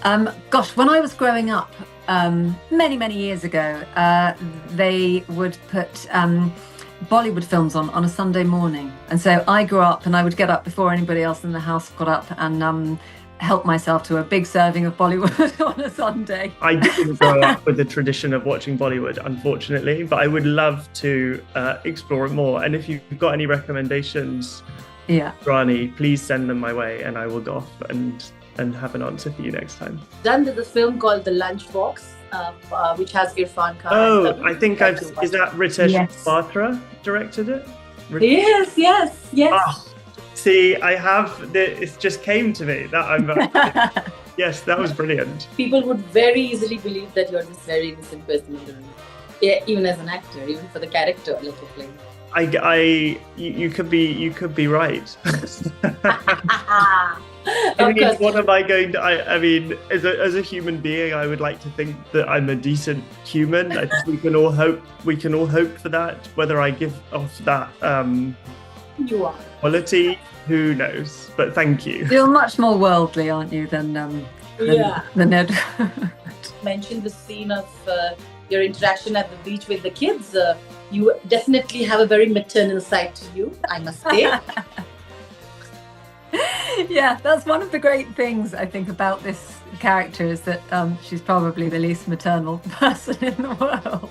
Gosh, when I was growing up, many years ago, they would put Bollywood films on a Sunday morning. And so I grew up and I would get up before anybody else in the house got up and help myself to a big serving of Bollywood on a Sunday. I didn't grow up with the tradition of watching Bollywood, unfortunately, but I would love to explore it more. And if you've got any recommendations, Yeah. Rani, please send them my way and I will go off and have an answer for you next time. Done with a film called The Lunchbox, which has Irfan Khan. Oh, I think is that Ritesh Yes. Batra directed it? Yes. Oh, see, it just came to me that I'm. Yes, that was brilliant. People would very easily believe that you're this very innocent person in the room. Yeah, even as an actor, even for the character like you're playing. You could be right. Of I mean, course. what am I going to? I mean, as a human being, I would like to think that I'm a decent human. I think we can all hope. We can all hope for that. Whether I give off that You are. quality, who knows? But thank you. You're much more worldly, aren't you, than Yeah. Ned? Mentioned the scene of your interaction at the beach with the kids. You definitely have a very maternal side to you, I must say. Yeah, that's one of the great things I think about this character is that she's probably the least maternal person in the world.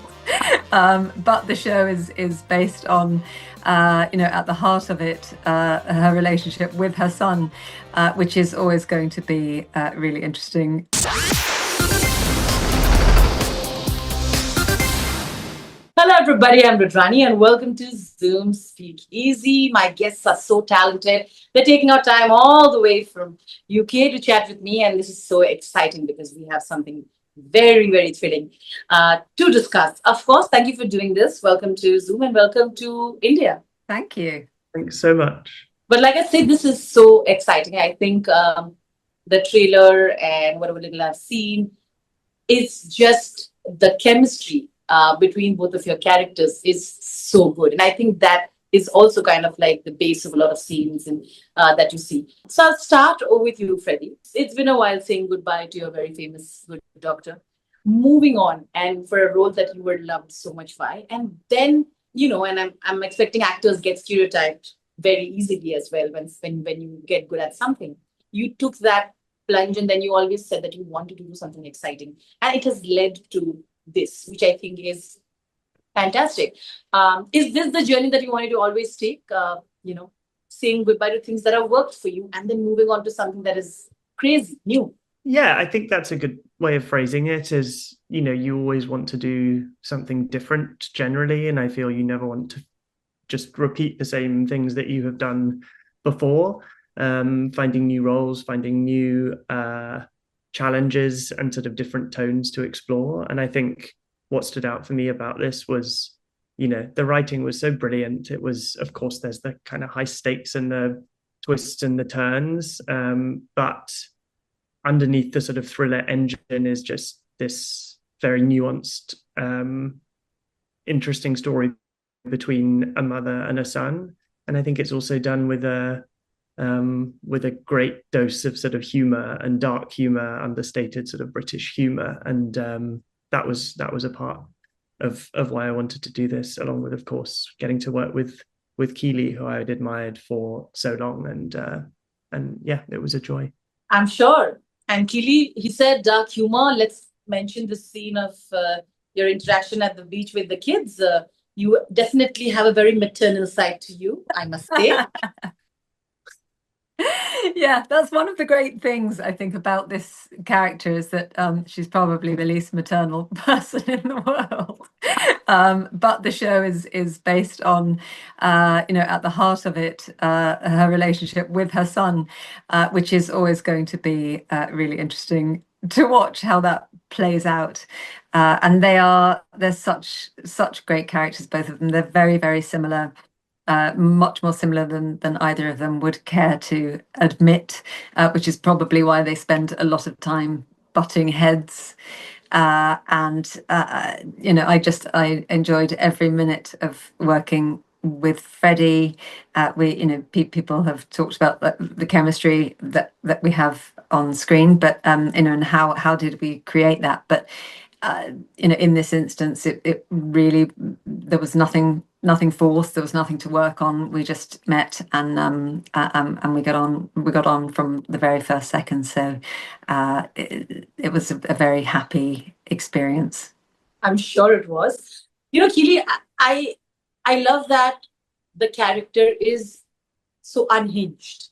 But the show is based on, at the heart of it, her relationship with her son, which is always going to be really interesting. Hello, everybody. I'm Rudrani, and welcome to Zoom Speak Easy. My guests are so talented. They're taking our time all the way from UK to chat with me, and this is so exciting because we have something very thrilling to discuss. Of course, thank you for doing this. Welcome to Zoom and welcome to India. Thank you. Thanks so much. But like I said, this is so exciting. I think the trailer and whatever little I've seen is just the chemistry between both of your characters is so good. And I think that is also kind of like the base of a lot of scenes and that you see. So I'll start with you, Freddie. It's been a while saying goodbye to your very famous good doctor. Moving on, and for a role that you were loved so much by. And then, and I'm expecting actors get stereotyped very easily as well when you get good at something. You took that plunge and then you always said that you wanted to do something exciting. And it has led to this, which I think is fantastic. Is this the journey that you wanted to always take? Saying goodbye to things that have worked for you and then moving on to something that is crazy, new. Yeah, I think that's a good way of phrasing it is, you always want to do something different generally. And I feel you never want to just repeat the same things that you have done before. Finding new roles, finding new challenges and sort of different tones to explore. And I think what stood out for me about this was, the writing was so brilliant. It was, of course, there's the kind of high stakes and the twists and the turns, but underneath the sort of thriller engine is just this very nuanced, interesting story between a mother and a son. And I think it's also done with a great dose of sort of humor and dark humor, understated sort of British humor. And that was a part of why I wanted to do this, along with, of course, getting to work with Keeley, who I had admired for so long. And yeah, it was a joy. I'm sure. And Keeley, he said dark humor. Let's mention the scene of your interaction at the beach with the kids. You definitely have a very maternal side to you, I must say. Yeah, that's one of the great things I think about this character is that she's probably the least maternal person in the world. But the show is based on, at the heart of it, her relationship with her son, which is always going to be really interesting to watch how that plays out. And they're such great characters, both of them. They're very similar. Much more similar than either of them would care to admit, which is probably why they spend a lot of time butting heads. I enjoyed every minute of working with Freddie, people have talked about the chemistry that we have on screen, but and how did we create that? But in this instance, it really, there was nothing forced. There was nothing to work on. We just met and we got on from the very first second. So it was a very happy experience. I'm sure it was. Keely, I love that the character is so unhinged.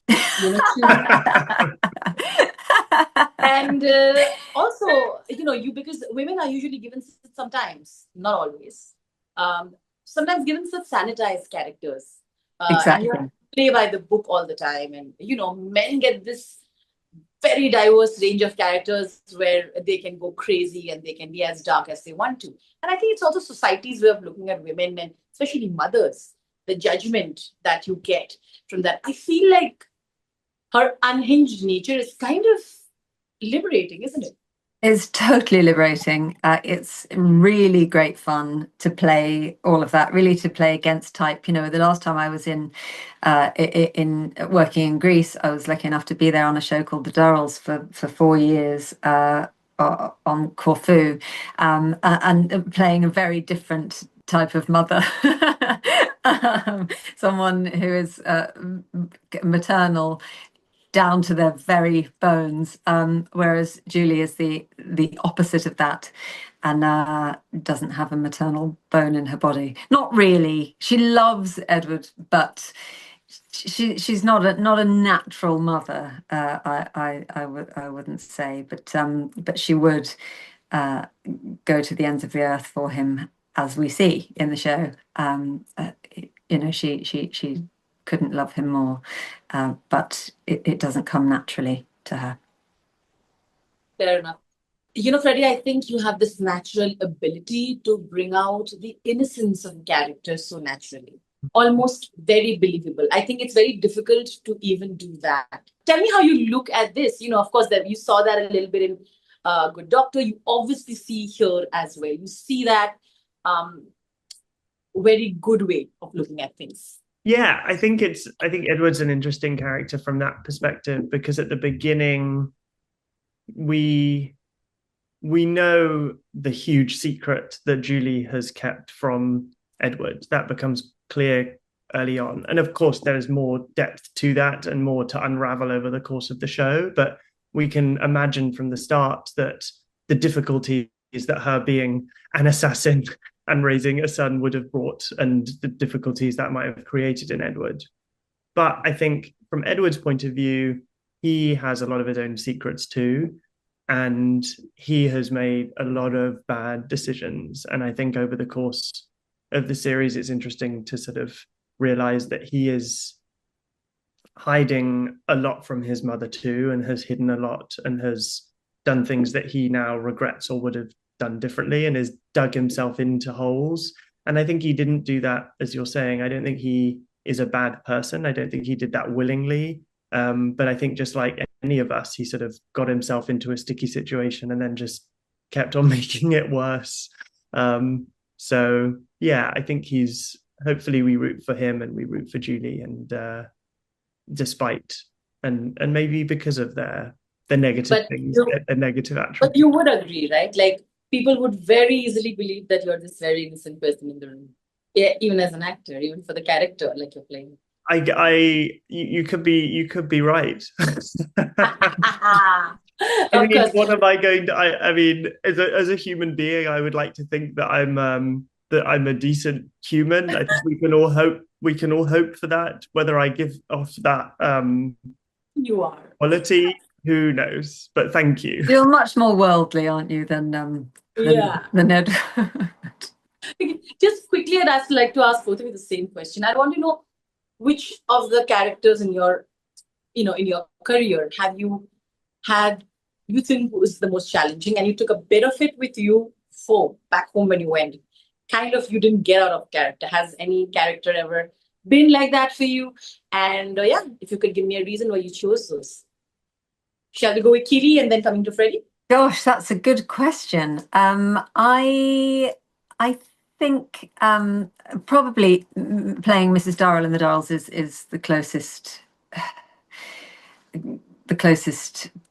And also, because women are usually given sometimes, not always, sometimes given such sanitized characters. Exactly. And you play by the book all the time. And, men get this very diverse range of characters where they can go crazy and they can be as dark as they want to. And I think it's also society's way of looking at women and especially mothers, the judgment that you get from that. I feel like her unhinged nature is kind of liberating, isn't it? It's totally liberating. It's really great fun to play all of that, really to play against type. The last time I was in working in Greece, I was lucky enough to be there on a show called The Durrells for 4 years on Corfu, and playing a very different type of mother. Someone who is maternal down to their very bones, whereas Julie is the opposite of that, and doesn't have a maternal bone in her body. Not really. She loves Edward, but she's not a natural mother. I wouldn't say, but she would go to the ends of the earth for him, as we see in the show. She couldn't love him more, but it doesn't come naturally to her. Fair enough. Freddie, I think you have this natural ability to bring out the innocence of characters so naturally, almost very believable. I think it's very difficult to even do that. Tell me how you look at this. Of course, that you saw that a little bit in Good Doctor. You obviously see here as well. You see that very good way of looking at things. Yeah, I think Edward's an interesting character from that perspective, because at the beginning we know the huge secret that Julie has kept from Edward. That becomes clear early on. And of course, there's more depth to that and more to unravel over the course of the show. But we can imagine from the start that the difficulties that her being an assassin and raising a son would have brought, and the difficulties that might have created in Edward. But I think from Edward's point of view, he has a lot of his own secrets too. And he has made a lot of bad decisions. And I think over the course of the series, it's interesting to sort of realize that he is hiding a lot from his mother too, and has hidden a lot and has done things that he now regrets or would have done differently, and has dug himself into holes. And I think he didn't do that, as you're saying. I don't think he is a bad person. I don't think he did that willingly. But I think just like any of us, he sort of got himself into a sticky situation and then just kept on making it worse. So yeah, I think hopefully we root for him and we root for Julie, and despite and maybe because of the negative things, the negative attributes. But you would agree, right? Like, people would very easily believe that you're this very innocent person in the room. Yeah, even as an actor, even for the character like you're playing. You could be right. I mean, what am I going to? I mean, as a human being, I would like to think that I'm a decent human. I think we can all hope for that. Whether I give off that you are quality, who knows? But thank you. You're much more worldly, aren't you, than Edward? Just quickly, I'd like to ask both of you the same question. I want to know, which of the characters in your career have you think was the most challenging, and you took a bit of it with you back home when you went? Kind of, you didn't get out of character. Has any character ever been like that for you? And if you could give me a reason why you chose those. Shall we go with Keely and then coming to Freddie? Gosh, that's a good question. I think probably playing Mrs. Darrell in The Darrells is the closest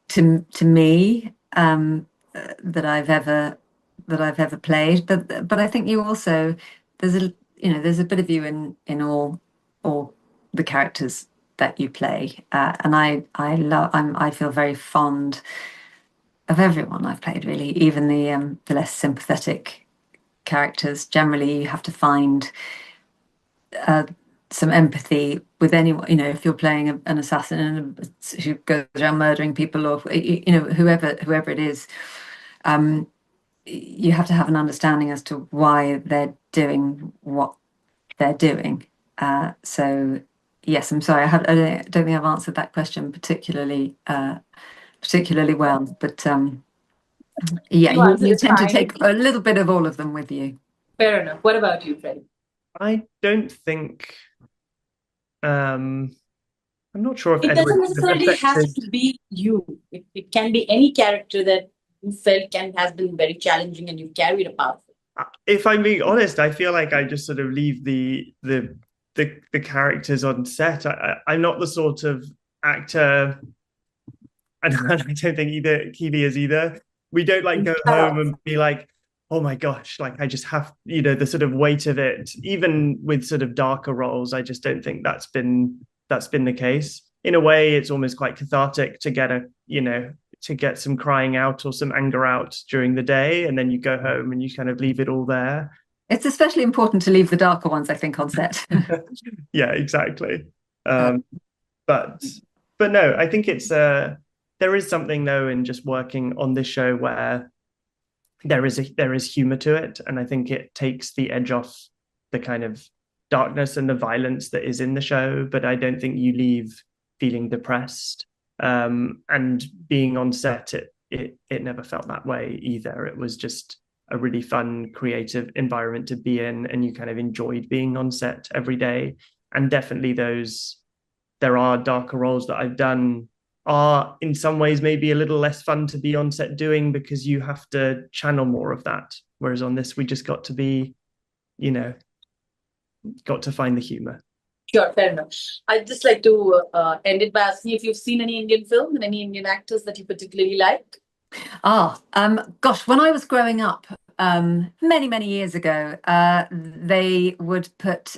to me that I've ever played. But I think you also there's a bit of you in all the characters that you play, and I feel very fond of everyone I've played, really, even the less sympathetic characters. Generally, you have to find some empathy with anyone. If you're playing an assassin who goes around murdering people, or whoever it is, you have to have an understanding as to why they're doing what they're doing. So yes, I'm sorry, I don't think I've answered that question particularly well, but yeah, you tend to take a little bit of all of them with you. Fair enough. What about you, Freddie? I don't think. I'm not sure if it doesn't necessarily have to be you. It can be any character that you felt has been very challenging and you've carried a part. If I'm being honest, I feel like I just sort of leave the characters on set. I'm not the sort of actor, and I don't think either Keeley is either. We don't like go home and be like, oh my gosh, like I just have, the sort of weight of it. Even with sort of darker roles, I just don't think that's been the case. In a way, it's almost quite cathartic to get to get some crying out or some anger out during the day, and then you go home and you kind of leave it all there. It's especially important to leave the darker ones, I think, on set. Yeah, exactly. But no, I think it's there is something though in just working on this show where there is humor to it, and I think it takes the edge off the kind of darkness and the violence that is in the show, but I don't think you leave feeling depressed. And being on set, it never felt that way either. It was just a really fun, creative environment to be in, and you kind of enjoyed being on set every day. And definitely there are darker roles that I've done are in some ways maybe a little less fun to be on set doing, because you have to channel more of that. Whereas on this, we just got to be, got to find the humor. Sure, fair enough. I'd just like to end it by asking if you've seen any Indian films and any Indian actors that you particularly like. Gosh, when I was growing up, many years ago, they would put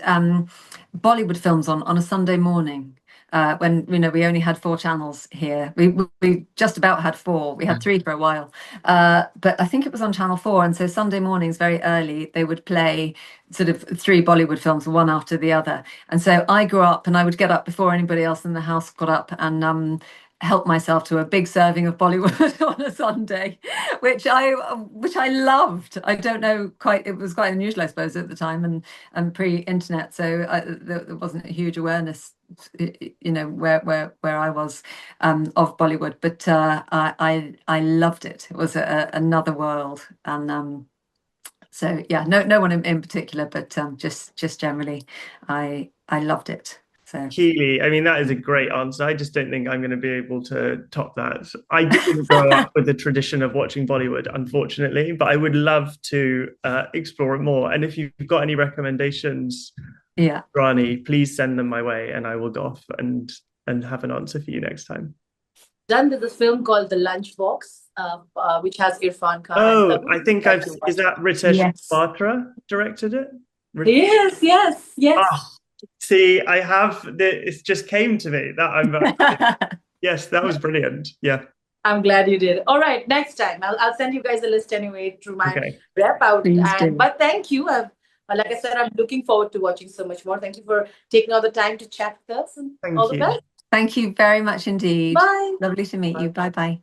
Bollywood films on a Sunday morning. When we only had 4 channels here. We just about had 4. We had 3 for a while, but I think it was on Channel 4. And so Sunday mornings, very early, they would play sort of 3 Bollywood films, one after the other. And so I grew up, and I would get up before anybody else in the house got up, and help myself to a big serving of Bollywood on a Sunday, which I loved. I don't know quite. It was quite unusual, I suppose, at the time, and pre-internet, so there wasn't a huge awareness, where I was of Bollywood. But I loved it. It was another world, and so yeah, no one in particular, but just generally, I loved it. So. Keeley, I mean, that is a great answer. I just don't think I'm going to be able to top that. I didn't grow up with the tradition of watching Bollywood, unfortunately, but I would love to explore it more. And if you've got any recommendations, Rani, please send them my way, and I will go off and have an answer for you next time. Done with this film called The Lunchbox, which has Irfan Khan. Oh, I think is that Ritesh Batra directed it? Yes. Oh. See, I have it just came to me that I'm yes, that was brilliant. Yeah, I'm glad you did. All right, next time I'll send you guys a list anyway through my rep out. But thank you. Like I said, I'm looking forward to watching so much more. Thank you for taking all the time to chat with us, and all the best. Thank you very much indeed. Bye. Lovely to meet you. Bye.